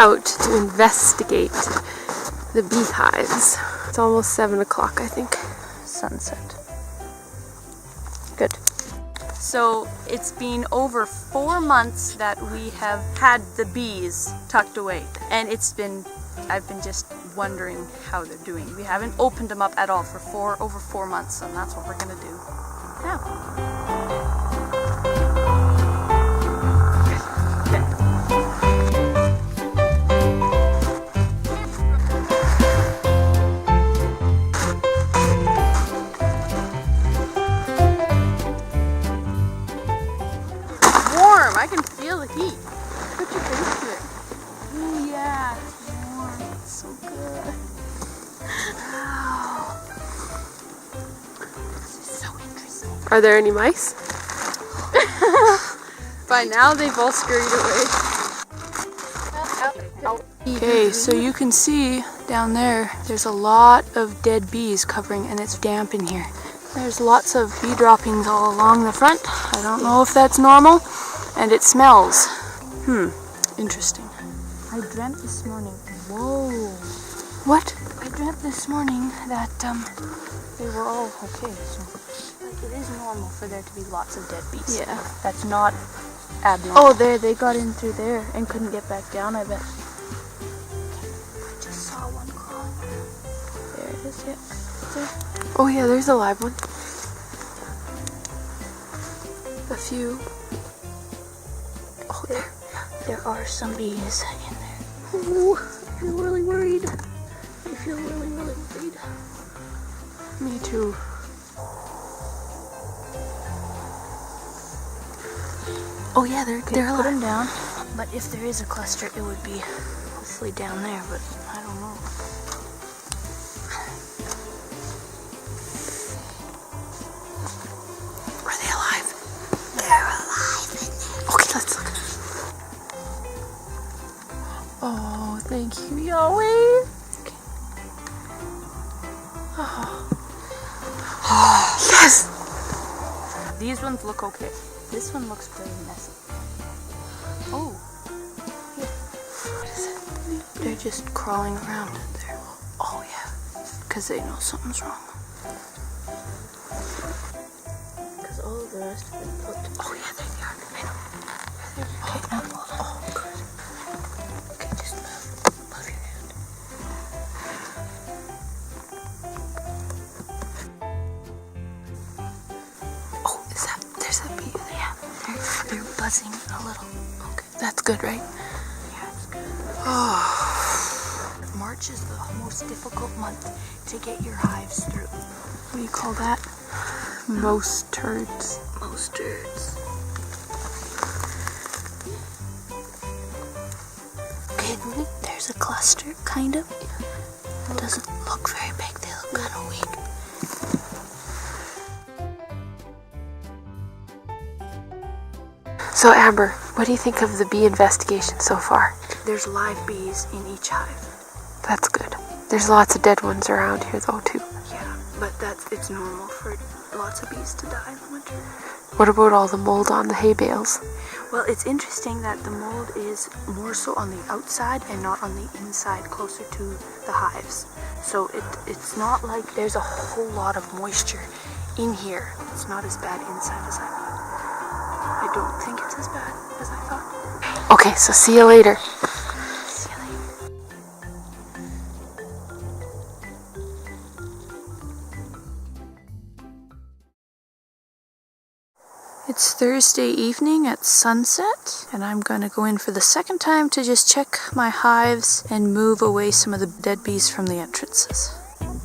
out to investigate the beehives. It's almost 7 o'clock, I think. Sunset. Good. So it's been over 4 months that we have had the bees tucked away, and I've been just wondering how they're doing. We haven't opened them up at all for over 4 months, and that's what we're gonna do now. I can feel the heat. Put your face to it. Oh yeah, it's warm. It's so good. Wow. This is so interesting. Are there any mice? By now they've all scurried away. Okay, so you can see down there's a lot of dead bees covering, and it's damp in here. There's lots of bee droppings all along the front. I don't know if that's normal. And it smells. Interesting. I dreamt this morning. Whoa. What? I dreamt this morning that they were all okay. So it is normal for there to be lots of dead bees. Yeah. That's not abnormal. Oh, they got in through there and couldn't get back down, I bet. I just saw one crawling. There it is, yeah. There. Oh yeah, there's a live one. A few. Oh, there are some bees in there. Oh, I feel really worried. I feel really, really worried. Me too. Oh yeah, they're alive. Put them down. But if there is a cluster, it would be hopefully down there, but I don't know. Are they alive? They're alive in there. Okay, let's look. Oh, thank you, Yahweh. Okay. Oh, yes! These ones look okay. This one looks very messy. Oh, here. What is it? They're just crawling around in there. Oh, yeah. Because they know something's wrong. Because all of the rest have been put. Oh, yeah, there they are. I know. Okay, now hold on. Oh, good. Okay, just move your hand. Oh, there's that bee. Yeah, they're buzzing a little. Okay, that's good, right? Yeah, it's good. Oh. March is the most difficult month to get your hives through. What do you call that? Most turds. Most turds. Okay, there's a cluster, kind of. It doesn't look very big. They look kind of weak. So Amber, what do you think of the bee investigation so far? There's live bees in each hive. That's good. There's lots of dead ones around here though too. Yeah, but it's normal for lots of bees to die in the winter. What about all the mold on the hay bales? Well, it's interesting that the mold is more so on the outside and not on the inside, closer to the hives. So it's not like there's a whole lot of moisture in here. It's not as bad inside as I thought. I don't think it's as bad as I thought. Okay, so see you later. See you later. It's Thursday evening at sunset, and I'm gonna go in for the second time to just check my hives and move away some of the dead bees from the entrances.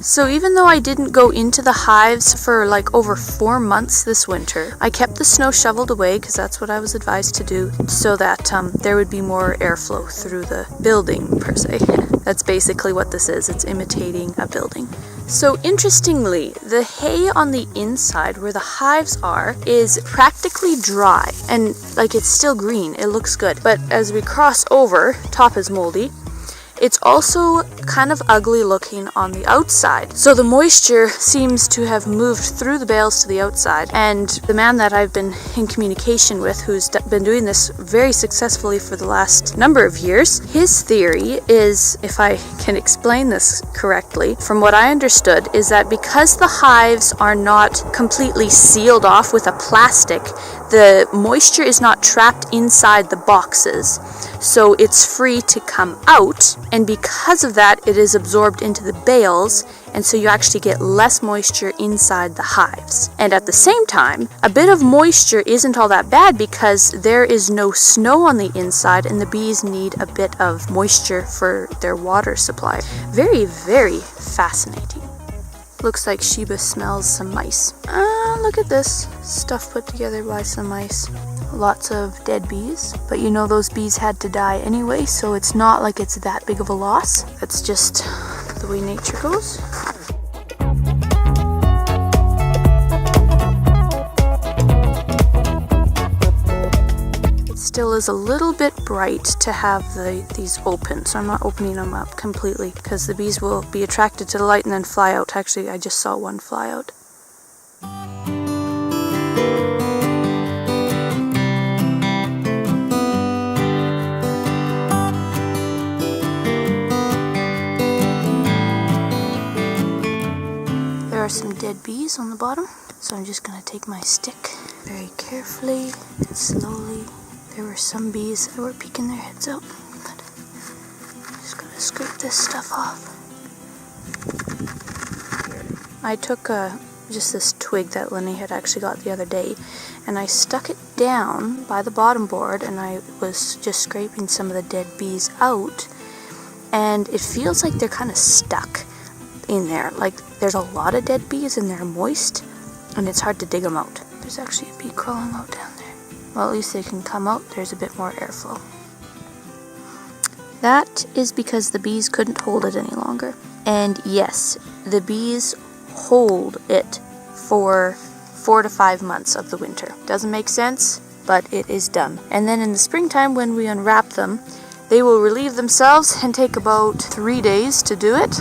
So even though I didn't go into the hives for like over 4 months this winter, I kept the snow shoveled away because that's what I was advised to do, so that there would be more airflow through the building per se. That's basically what this is. It's imitating a building. So interestingly, the hay on the inside where the hives are is practically dry, and like it's still green. It looks good. But as we cross over, top is moldy. It's also kind of ugly looking on the outside. So the moisture seems to have moved through the bales to the outside, and the man that I've been in communication with, who's been doing this very successfully for the last number of years, his theory is, if I can explain this correctly, from what I understood, is that because the hives are not completely sealed off with a plastic, the moisture is not trapped inside the boxes, so it's free to come out, and because of that it is absorbed into the bales, and so you actually get less moisture inside the hives. And at the same time, a bit of moisture isn't all that bad because there is no snow on the inside and the bees need a bit of moisture for their water supply. Very, very fascinating. Looks like Sheba smells some mice. Look at this stuff put together by some mice. Lots of dead bees, but you know those bees had to die anyway, so it's not like it's that big of a loss. That's just the way nature goes. It still is a little bit bright to have these open, so I'm not opening them up completely because the bees will be attracted to the light and then fly out. Actually, I just saw one fly out. There are some dead bees on the bottom, so I'm just going to take my stick very carefully and slowly. There were some bees that were peeking their heads out, but I'm just going to scrape this stuff off. I took just this twig that Linnae had actually got the other day, and I stuck it down by the bottom board, and I was just scraping some of the dead bees out, and it feels like they're kind of stuck in there. Like there's a lot of dead bees and they're moist, and it's hard to dig them out. There's actually a bee crawling out down there. Well, at least they can come out. There's a bit more airflow. That is because the bees couldn't hold it any longer. And yes, the bees hold it for 4 to 5 months of the winter. Doesn't make sense, but it is done. And then in the springtime, when we unwrap them, they will relieve themselves and take about 3 days to do it.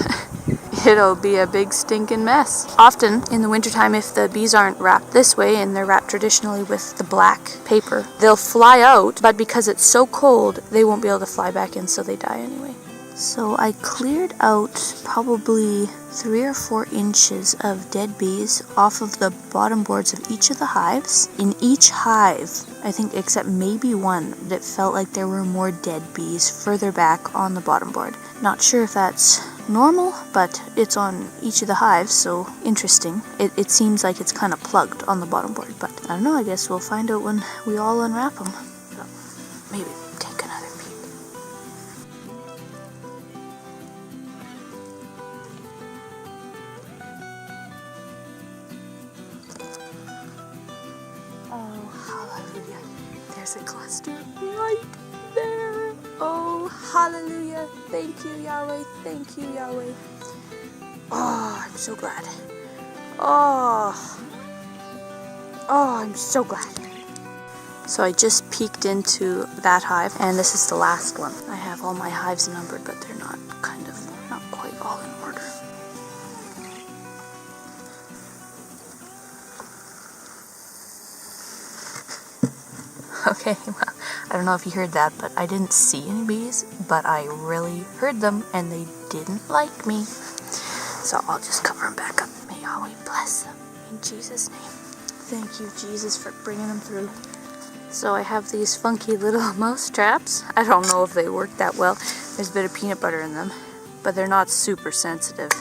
It'll be a big stinking mess. Often in the wintertime, if the bees aren't wrapped this way and they're wrapped traditionally with the black paper, they'll fly out, but because it's so cold, they won't be able to fly back in, so they die anyway. So I cleared out probably 3 or 4 inches of dead bees off of the bottom boards of each of the hives. In each hive, I think except maybe one, that felt like there were more dead bees further back on the bottom board. Not sure if that's normal, but it's on each of the hives, so interesting. It seems like it's kind of plugged on the bottom board, but I don't know, I guess we'll find out when we all unwrap them. So maybe take another peek. Oh, hallelujah. There's a cluster right there. Oh, hallelujah. Thank you, Yahweh. Thank you, Yahweh. Oh, I'm so glad. Oh, I'm so glad. So I just peeked into that hive, and this is the last one. I have all my hives numbered, but they're not quite all in order. Okay, well, I don't know if you heard that, but I didn't see any bees, but I really heard them, and they didn't like me. So I'll just cover them back up. May Yahweh bless them in Jesus' name. Thank you, Jesus, for bringing them through. So I have these funky little mouse traps. I don't know if they work that well. There's a bit of peanut butter in them, but they're not super sensitive.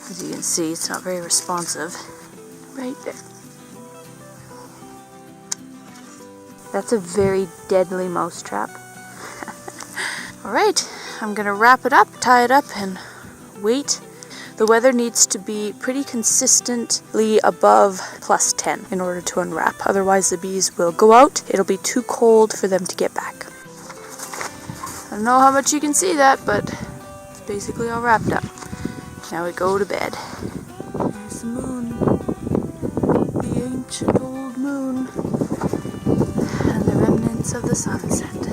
As you can see, it's not very responsive. Right there. That's a very deadly mouse trap. Alright, I'm gonna wrap it up, tie it up, and wait. The weather needs to be pretty consistently above +10 in order to unwrap. Otherwise the bees will go out. It'll be too cold for them to get back. I don't know how much you can see that, but it's basically all wrapped up. Now we go to bed. There's the moon. The ancient old moon. And the remnants of the sunset.